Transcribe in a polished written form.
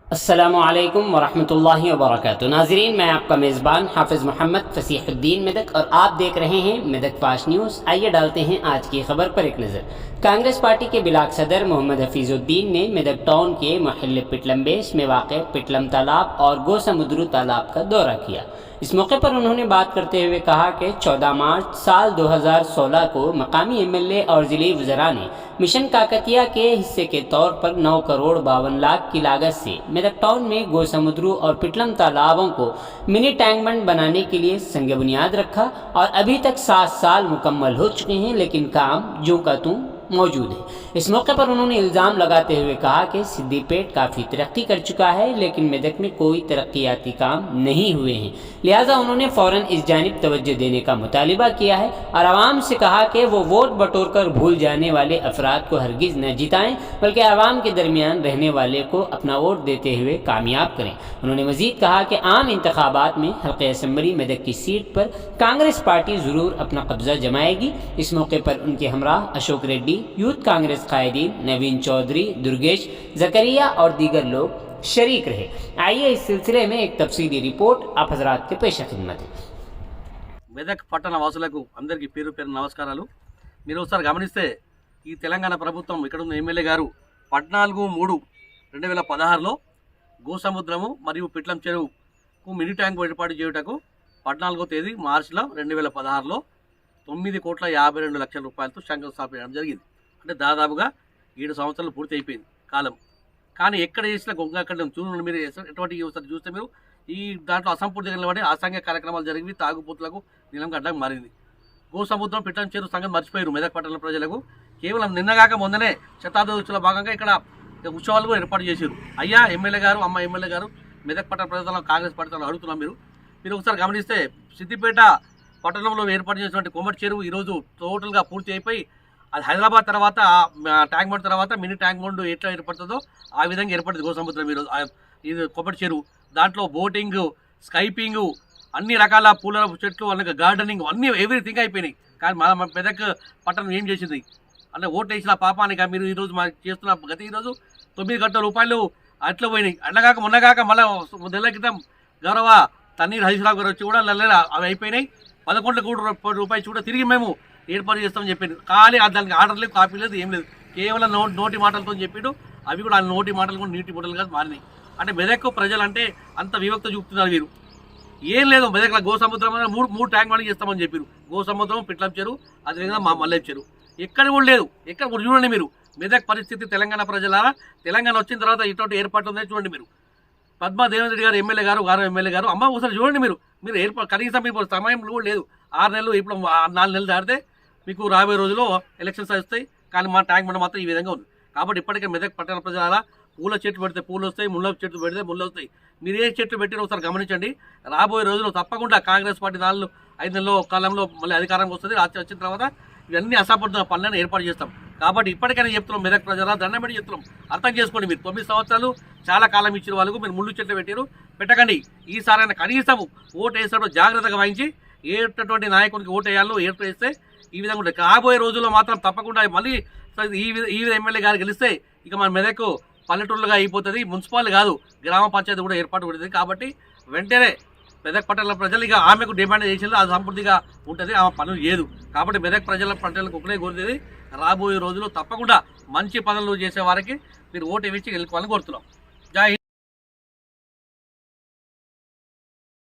अस्सलामुअलैकुम वरहमतुल्लाहि वबरकातुहू। नाज़रीन, मैं आपका मेज़बान हाफिज़ मोहम्मद फ़सीहुद्दीन मेदक और आप देख रहे हैं मेदक फास्ट न्यूज़। आइए डालते हैं आज की खबर पर एक नज़र। कांग्रेस पार्टी के बिलाक सदर मोहम्मद हफीज़ुद्दीन ने मेदक टाउन के मोहल्ले पिटलम्बेश में वाक़ पिटलम तालाब और गोसमुद्रू तालाब का दौरा किया। इस मौके पर उन्होंने बात करते हुए कहा कि 14 मार्च साल 2016 को मकामी एमएलए और ज़िले वज़रा ने मिशन काकतिया के हिस्से के तौर पर 9 करोड़ 52 लाख की लागत से मेदक टाउन में गोसमुद्रू और पिटलम तालाबों को मिनी टैंक बंड बनाने के लिए संग बुनियाद रखा और अभी तक 7 साल मुकम्मल हो चुके हैं, लेकिन काम ज्यों का त्यों मौजूद है। इस मौके पर उन्होंने इल्ज़ाम लगाते हुए कहा कि सिद्दीपेट काफ़ी तरक्की कर चुका है, लेकिन मेदक में कोई तरक्याती काम नहीं हुए हैं, लिहाजा उन्होंने फ़ौरन इस जानिब तवज्जो देने का मुतालिबा किया है और आवाम से कहा कि वो वोट बटोर कर भूल जाने वाले अफराद को हरगिज़ न जिताएं, बल्कि आवाम के दरमियान रहने वाले को अपना वोट देते हुए कामयाब करें। उन्होंने मज़ीद कहा कि आम इंतखाबात में हल्के असम्बली मेदक की सीट पर कांग्रेस पार्टी ज़रूर अपना कब्ज़ा जमाएगी। इस मौके पर उनके हमराह अशोक रेड्डी, यूथ कांग्रेस कायदीन, नवीन चौधरी, दुर्गेश जकरिया और दीगर लोग शरीक रहे। आइए इस सिलसिले में एक तफसीली रिपोर्ट आप हजरात के पेश खिदमत है। మెదక్ పట్టణ వాసులకు అందరికీ పేరు పేరు నమస్కారాలు। మీరు ఒకసారి గమనిస్తే ఈ తెలంగాణ ప్రభుత్వం ఇక్కడ ఉన్న ఎమ్మెల్యే గారు 14/3/2016లో గోసముద్రము మరియు పిట్లం చెరువుకు మినీ ట్యాంక్ ఏర్పాటు చేయుటకు 14వ తేదీ మార్చిలో 2016లో 9,52,00,000 రూపాయలతో శంకుస్థాపన చేయడం జరిగింది। అంటే దాదాపుగా 7 సంవత్సరాలు పూర్తి అయిపోయింది కాలం। కానీ ఎక్కడ చేసిన గొంగ అక్కడ చూడండి, మీరు ఎటువంటి చూస్తే మీరు ఈ దాంట్లో అసంపూర్తిగా నిలబడి అసాంఘిక కార్యక్రమాలు జరిగి తాగుబోతులకు నీలం గడ్డకు మారింది। గోసముద్రం పిట్టం చెరువు సంగతి మర్చిపోయారు మెదక్ పట్టణ ప్రజలకు। కేవలం నిన్నగాక మొన్ననే శతాబ్దోత్సవంలో భాగంగా ఇక్కడ ఉత్సవాలు కూడా ఏర్పాటు చేశారు। అయ్యా ఎమ్మెల్యే గారు, అమ్మ ఎమ్మెల్యే గారు, మెదక్ పట్టణ ప్రజలను కాంగ్రెస్ పార్టీ అడుగుతున్నాం, మీరు ఒకసారి గమనిస్తే సిద్దిపేట పట్టణంలో ఏర్పాటు చేసినటువంటి కొమ్మటి చెరువు ఈరోజు టోటల్గా పూర్తి అయిపోయి అది హైదరాబాద్ తర్వాత ట్యాంక్ బండ్ తర్వాత మినీ ట్యాంక్ బండ్ ఎట్లా ఏర్పడుతుందో ఆ విధంగా ఏర్పడుతుంది గోసముద్రం ఈరోజు। ఇది కొమ్మటి చెరువు, దాంట్లో బోటింగ్, స్కైపింగ్, అన్ని రకాల పూల చెట్లు, అలాగే గార్డెనింగ్ అన్నీ ఎవ్రీథింగ్ అయిపోయినాయి। కానీ మన మెదక్ పట్టణం ఏం చేసింది అంటే ఓటు వేసిన పాపానికి మీరు ఈరోజు మాకు చేస్తున్న గత ఈరోజు 9 కోట్ల రూపాయలు అట్లా పోయినాయి। అట్లగాక మొన్నగాక మళ్ళీ నెల క్రితం గౌరవ తన్నీర్ హరీశ్రావు గారు వచ్చి కూడా అవి అయిపోయినాయి। 11 కోట్ల రూపాయలు కూడా తిరిగి మేము ఏర్పాటు చేస్తామని చెప్పిండు। కానీ దానికి ఆర్డర్ లేదు, కాపీ లేదు, ఏం లేదు, కేవలం నోటి మాటలతో చెప్పిండు। అవి కూడా ఆ నోటి మాటలు కూడా నీటి మాటలుగా మారినాయి। అంటే మెదక్ ప్రజలు అంటే అంత వివక్త చూపుతున్నారు వీరు। ఏం లేదు, మెదక్లో గోసముద్రం మూడు ట్యాంక్ బండ్ చేస్తామని చెప్పారు। గోసముద్రం, పిట్లం చెరువు, అదేవిధంగా మా మల్లె చెరువు ఎక్కడ కూడా లేదు। ఎక్కడ కూడా చూడండి మీరు మెదక్ పరిస్థితి। తెలంగాణ ప్రజలారా, తెలంగాణ వచ్చిన తర్వాత ఇటువంటి ఏర్పాటు ఉందని చూడండి మీరు। పద్మా దేవేంద్ర రెడ్డి గారు ఎమ్మెల్యే గారు, ఎమ్మెల్యే గారు, అమ్మ ఒకసారి చూడండి మీరు ఏర్పాటు కనీసం మీకు సమయం కూడా లేదు। 6 నెలలు, ఇప్పుడు 4 నెలలు దాటితే మీకు రాబోయే రోజుల్లో ఎలక్షన్స్ వస్తాయి, కానీ మా ట్యాంక్ బండ్ మాత్రం ఈ విధంగా ఉంది। కాబట్టి ఇప్పటికే మెదక్ పట్టణ ప్రజలారా, పూల చెట్లు పెడితే పూలు వస్తాయి, ముళ్ళ చెట్లు పెడితే ముళ్ళు వస్తాయి। మీరు ఏ చెట్లు పెట్టినా ఒకసారి గమనించండి। రాబోయే రోజుల్లో తప్పకుండా కాంగ్రెస్ పార్టీ 4-5 నెలల కాలంలో మళ్ళీ అధికారంకి వస్తుంది। వచ్చిన తర్వాత ఇవన్నీ అసంపూర్ణ పనులను ఏర్పాటు చేస్తాం। కాబట్టి ఇప్పటికైనా చెప్తున్నాం, మెదక్ ప్రజల దండం పెట్టి చెప్తున్నాం, అర్థం చేసుకోండి। మీరు 9 సంవత్సరాలు చాలా కాలం ఇచ్చిన వాళ్ళకు మీరు ముళ్ళు చెట్లు పెట్టకండి। ఈసారైనా కనీసం ఓటు వేసేటప్పుడు జాగ్రత్తగా వహించి ఏటువంటి నాయకునికి ఓటు వేయాలో ఏర్పాటు వేస్తే ఈ విధంగా ఉంటుంది। రాబోయే రోజుల్లో మాత్రం తప్పకుండా మళ్ళీ ఈ ఎమ్మెల్యే గారు గెలిస్తే ఇక మన మెదక్ పల్లెటూరులుగా అయిపోతుంది, మున్సిపాలిటీ కాదు గ్రామ పంచాయతీ కూడా ఏర్పాటు పడుతుంది। కాబట్టి వెంటనే మెదక్ పట్టణ ప్రజలు ఇక ఆమెకు డిమాండ్ చేసిందో అది సంపూర్తిగా ఉంటుంది, ఆమె పనులు లేదు। కాబట్టి మెదక్ ప్రజలకు ఒకటే కోరుతుంది, రాబోయే రోజుల్లో తప్పకుండా మంచి పనులు చేసే వారికి మీరు ఓటు వేసి గెలుచుకోవాలని కోరుతున్నాం।